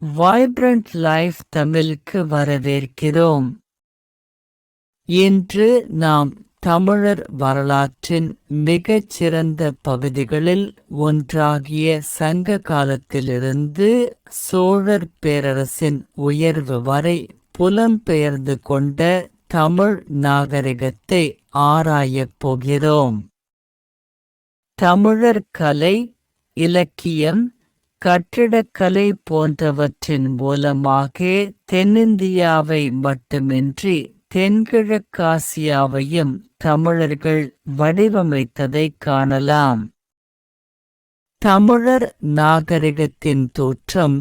Vibrant life தமிழுக்கு வரவேற்கிறோம். இன்று நாம் தமிழர் வரலாற்றின் மிகச் சிறந்த பகுதிகளில் ஒன்றாகிய சங்க காலத்திலிருந்து சோழர் பேரரசின் உயர்வு வரை புலம்பெயர்ந்து கொண்ட தமிழ் நாகரிகத்தை ஆராயப் போகிறோம். தமிழர் கலை, இலக்கியம், கட்டிடக்கலை போன்றவற்றின் மூலமாக தென்னிந்தியாவை மட்டுமின்றி தென்கிழக்காசியாவையும் தமிழர்கள் வடிவமைத்ததைக் காணலாம். தமிழர் நாகரிகத்தின் தோற்றம்.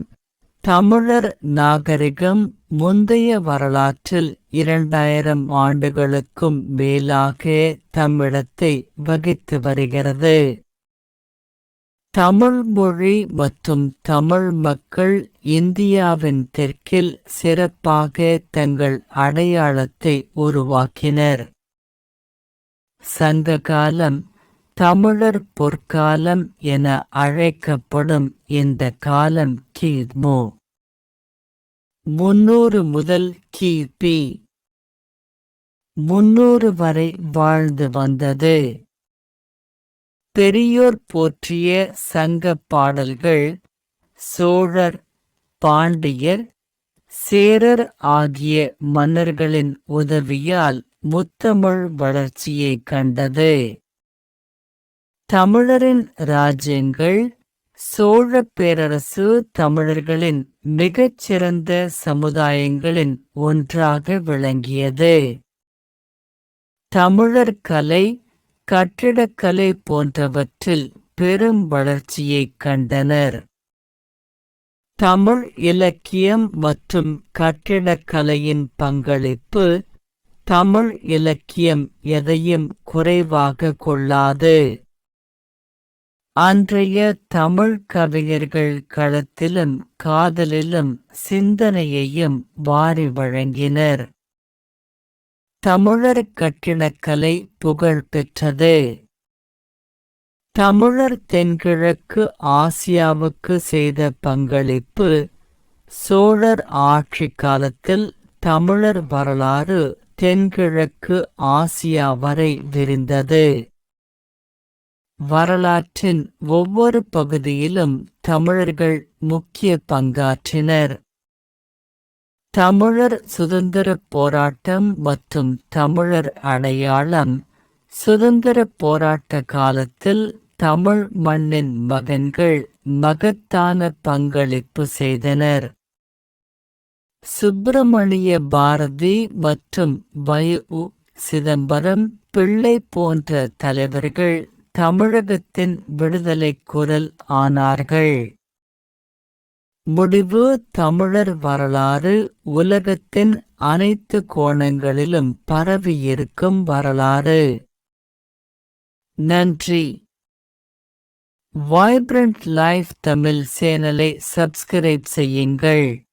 தமிழர் நாகரிகம் முந்தைய வரலாற்றில் 2000 ஆண்டுகளுக்கும் மேலாக தமிழத்தை வகித்து வருகிறது. தமிழ் மொழி மற்றும் தமிழ் மக்கள் இந்தியாவின் தெற்கில் சிறப்பாக தங்கள் அடையாளத்தை உருவாக்கினர். சங்ககாலம், தமிழர் பொற்காலம் என அழைக்கப்படும் இந்த காலம் கிமு 300 முதல் கிபி 300 வரை வாழ்ந்து வந்தது. பெரியோர் போற்றிய சங்கப் பாடல்கள் சோழர், பாண்டியர், சேரர் ஆகிய மன்னர்களின் உதவியால் முத்தமிழ் வளர்ச்சியை கண்டது. தமிழரின் ராஜ்யங்கள். சோழ பேரரசு தமிழர்களின் மிகச்சிறந்த சமுதாயங்களின் ஒன்றாக விளங்கியது. தமிழர் கலை, கட்டிடக்கலை போன்றவற்றில் பெரும் வளர்ச்சியைக் கண்டனர். தமிழ் இலக்கியம் மற்றும் கட்டிடக்கலையின் பங்களிப்பு. தமிழ் இலக்கியம் எதையும் குறைவாக கொள்ளாது. அன்றைய தமிழ் கவிஞர்கள் களத்திலும் காதலிலும் சிந்தனையையும் வாரி வழங்கினர். தமிழர் கட்டிடக்கலை புகழ் பெற்றது. தமிழர் தென்கிழக்கு ஆசியாவுக்கு செய்த பங்களிப்பு. சோழர் ஆட்சி காலத்தில் தமிழர் வரலாறு தென்கிழக்கு ஆசியா வரை விரிந்தது. வரலாற்றின் ஒவ்வொரு பகுதியிலும் தமிழர்கள் முக்கிய பங்காற்றினர். தமிழர் சுதந்திரப் போராட்டம் மற்றும் தமிழர் அடையாளம். சுதந்திரப் போராட்ட காலத்தில் தமிழ் மண்ணின் மகன்கள் மகத்தான பங்களிப்பு செய்தனர். சுப்பிரமணிய பாரதி மற்றும் வ.உ. சிதம்பரம் பிள்ளை போன்ற தலைவர்கள் தமிழகத்தின் விடுதலைக் குரல் ஆனார்கள். முடிவு. தமிழர் வரலாறு உலகத்தின் அனைத்து கோணங்களிலும் பரவியிருக்கும் வரலாறு. நன்றி. வைப்ரண்ட் லைஃப் தமிழ் சேனலை சப்ஸ்கிரைப் செய்யுங்கள்.